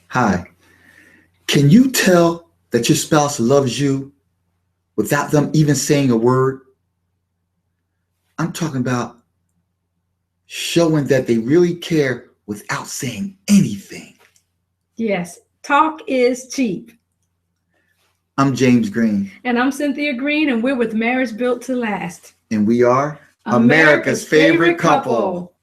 Hi. Can you tell that your spouse loves you without them even saying a word? I'm talking about showing that they really care without saying anything. Yes, talk is cheap. I'm James Green, And I'm Cynthia Green, and we're with Marriage Built to Last. and we are America's favorite couple.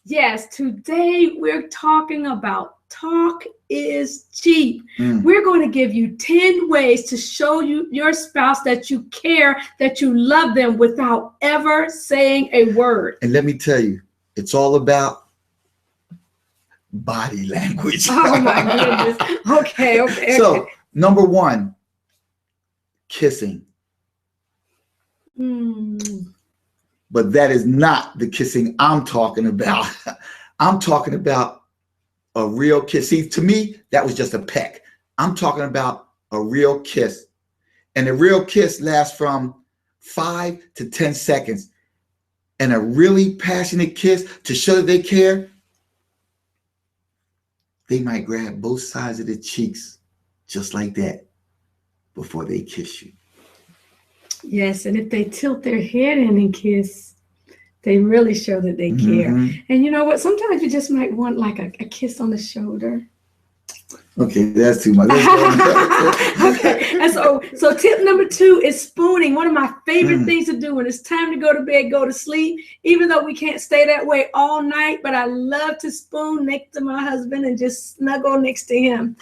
Yes, today we're talking about talk is cheap. We're going to give you 10 ways to show your spouse that you care, that you love them without ever saying a word. And let me tell you, it's all about body language. Oh my goodness. Okay. So, number one, kissing. But that is not the kissing I'm talking about. I'm talking about a real kiss. See, to me, that was just a peck. I'm talking about a real kiss. And a real kiss lasts from 5 to 10 seconds. And a really passionate kiss, to show that they care, they might grab both sides of the cheeks just like that before they kiss you. Yes, and if they tilt their head in and kiss, they really show that they care. And you know what? Sometimes you just might want like a kiss on the shoulder. Okay, that's too much. Okay, and so tip number 2 is spooning. One of my favorite things to do when it's time to go to bed, go to sleep, even though we can't stay that way all night, but I love to spoon next to my husband and just snuggle next to him.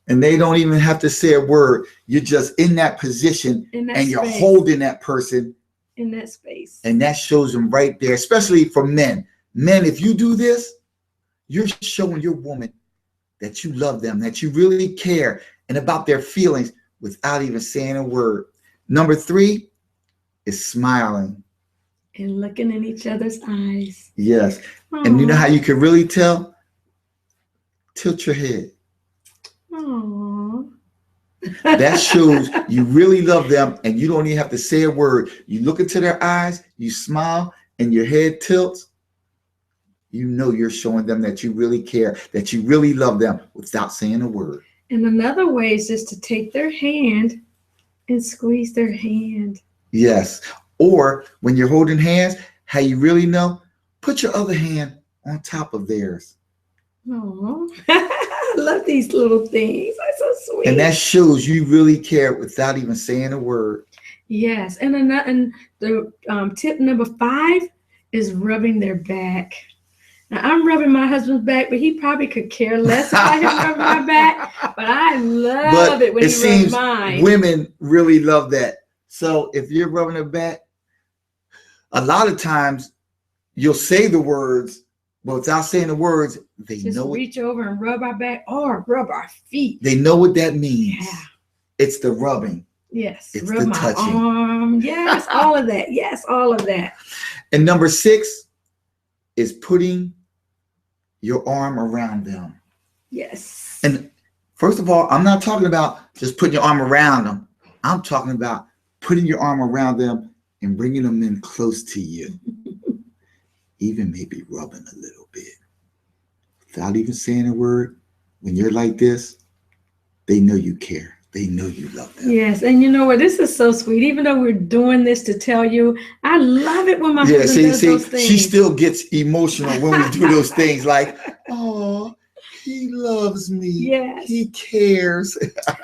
And they don't even have to say a word. You're just in that position and you're holding that person in that space. And that shows them right there, especially for men. Men, if you do this, you're showing your woman that you love them, that you really care and about their feelings without even saying a word. Number 3 is smiling. And looking in each other's eyes. Yes. Aww. And you know how you can really tell? Tilt your head. Aww. That shows you really love them and you don't even have to say a word. You look into their eyes, you smile, and your head tilts. You know you're showing them that you really care, that you really love them without saying a word. And another way is just to take their hand and squeeze their hand. Yes. Or when you're holding hands, how you really know, put your other hand on top of theirs. Oh, I love these little things. They're so sweet. And that shows you really care without even saying a word. Yes. And the tip number 5 is rubbing their back. Now, I'm rubbing my husband's back, but he probably could care less about him rubbing my back. But I love it when he rubs mine. Women really love that. So if you're rubbing their back, a lot of times you'll say the words, but without saying the words, they just know reach over and rub our back or rub our feet. They know what that means. Yeah. It's the rubbing. Yes. It's rub the my touching. Arm. Yes, all of that. Yes, all of that. And number 6 is putting your arm around them. Yes. And first of all, I'm not talking about just putting your arm around them. I'm talking about putting your arm around them and bringing them in close to you. Even maybe rubbing a little bit. Without even saying a word, when you're like this, they know you care. They know you love them. Yes, and you know what? This is so sweet. Even though we're doing this to tell you, I love it when my husband does those things. She still gets emotional when we do those things like, oh, he loves me. Yes. He cares.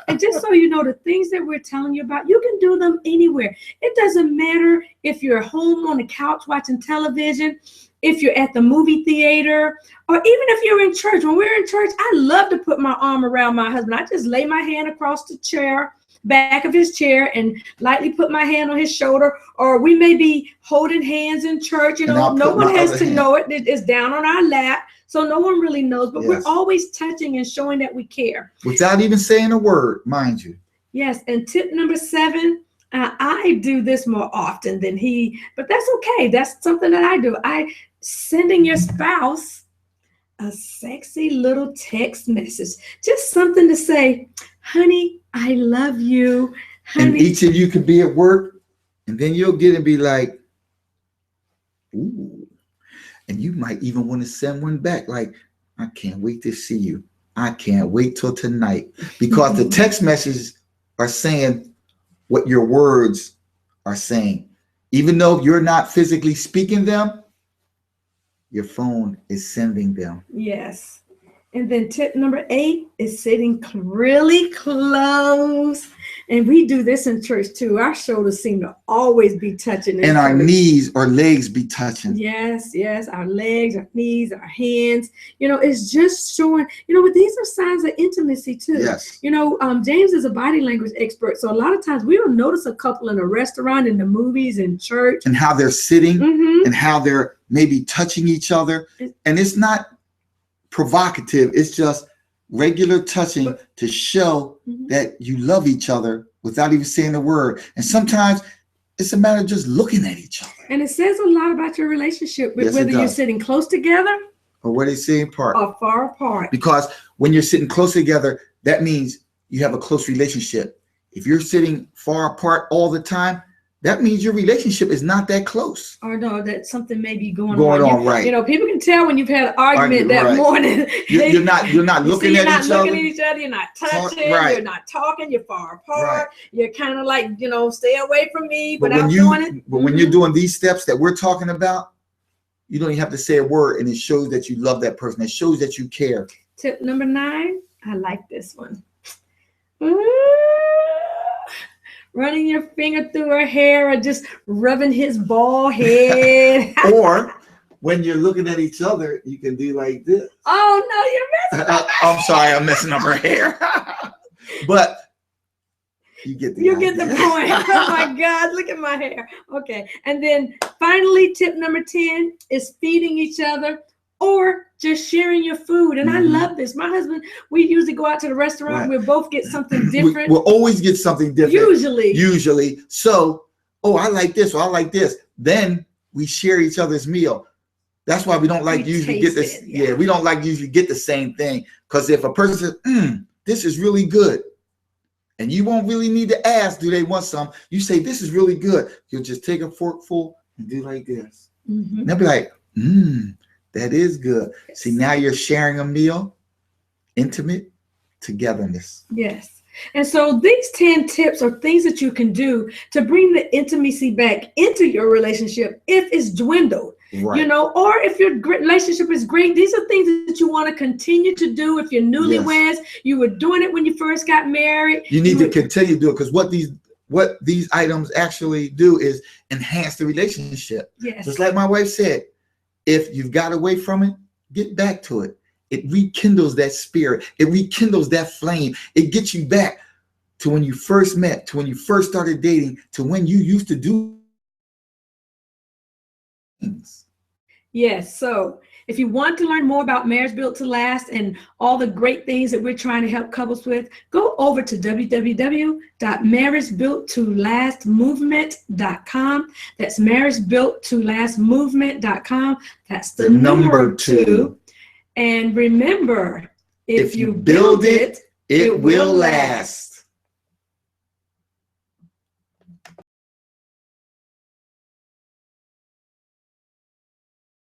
And just so you know, the things that we're telling you about, you can do them anywhere. It doesn't matter if you're home on the couch watching television, if you're at the movie theater, or even if you're in church. When we're in church, I love to put my arm around my husband. I just lay my hand across the chair, back of his chair, and lightly put my hand on his shoulder. Or we may be holding hands in church. You know, no one has to know it. It's down on our lap, so no one really knows. But we're always touching and showing that we care. Without even saying a word, mind you. Yes, and tip number 7, I do this more often than he, but that's okay. That's something that I do. Sending your spouse a sexy little text message, just something to say, honey, I love you. Honey. And each of you could be at work, and then you'll get and be like, ooh. And you might even want to send one back like, I can't wait to see you. I can't wait till tonight, because the text messages are saying what your words are saying. Even though you're not physically speaking them, your phone is sending them. Yes. And then tip number 8 is sitting really close. And we do this in church too. Our shoulders seem to always be touching. And our knees or legs be touching. Yes, yes. Our legs, our knees, our hands. It's just showing, but these are signs of intimacy too. Yes. James is a body language expert. So a lot of times we don't notice a couple in a restaurant, in the movies, in church. And how they're sitting and how they're maybe touching each other. And it's not provocative. It's just regular touching to show that you love each other without even saying a word. And sometimes it's a matter of just looking at each other. And it says a lot about your relationship, Yes, whether you're sitting close together or whether you're sitting apart. Or far apart. Because when you're sitting close together, that means you have a close relationship. If you're sitting far apart all the time, that means your relationship is not that close. Or no, that something may be going on. Right. People can tell when you've had an argument that morning. You're not looking at each other. You're not touching. You're not talking. You're far apart. Right. You're kind of like, stay away from me. But when you're doing these steps that we're talking about, you don't even have to say a word, and it shows that you love that person. It shows that you care. Tip number 9. I like this one. Running your finger through her hair or just rubbing his bald head. Or when you're looking at each other, you can do like this. Oh, no, you're messing up. I'm sorry, I'm messing up her hair. But you get the point. Oh, my God, look at my hair. Okay. And then finally, tip number 10 is feeding each other or just sharing your food. And I love this. My husband, we usually go out to the restaurant. Right. We'll both get something different. We'll always get something different. Usually. So, I like this or I like this. Then we share each other's meal. That's why we don't like usually get this. Yeah, we don't like usually get the same thing. Because if a person says, this is really good, and you won't really need to ask, do they want some? You say, this is really good. You'll just take a forkful and do like this. And they'll be like, that is good. Yes. See, now you're sharing a meal, intimate togetherness. Yes. And so these 10 tips are things that you can do to bring the intimacy back into your relationship if it's dwindled. Right. Or if your relationship is great. These are things that you want to continue to do. If you're newlyweds, you were doing it when you first got married. You need to continue to do it, because what these items actually do is enhance the relationship. Yes. Just like my wife said, if you've got away from it, get back to it. It rekindles that spirit. It rekindles that flame. It gets you back to when you first met, to when you first started dating, to when you used to do things. Yes. So if you want to learn more about Marriage Built to Last and all the great things that we're trying to help couples with, go over to www.marriagebuilttolastmovement.com. That's marriagebuilttolastmovement.com. That's the number 2. And remember, if you build it, it will last.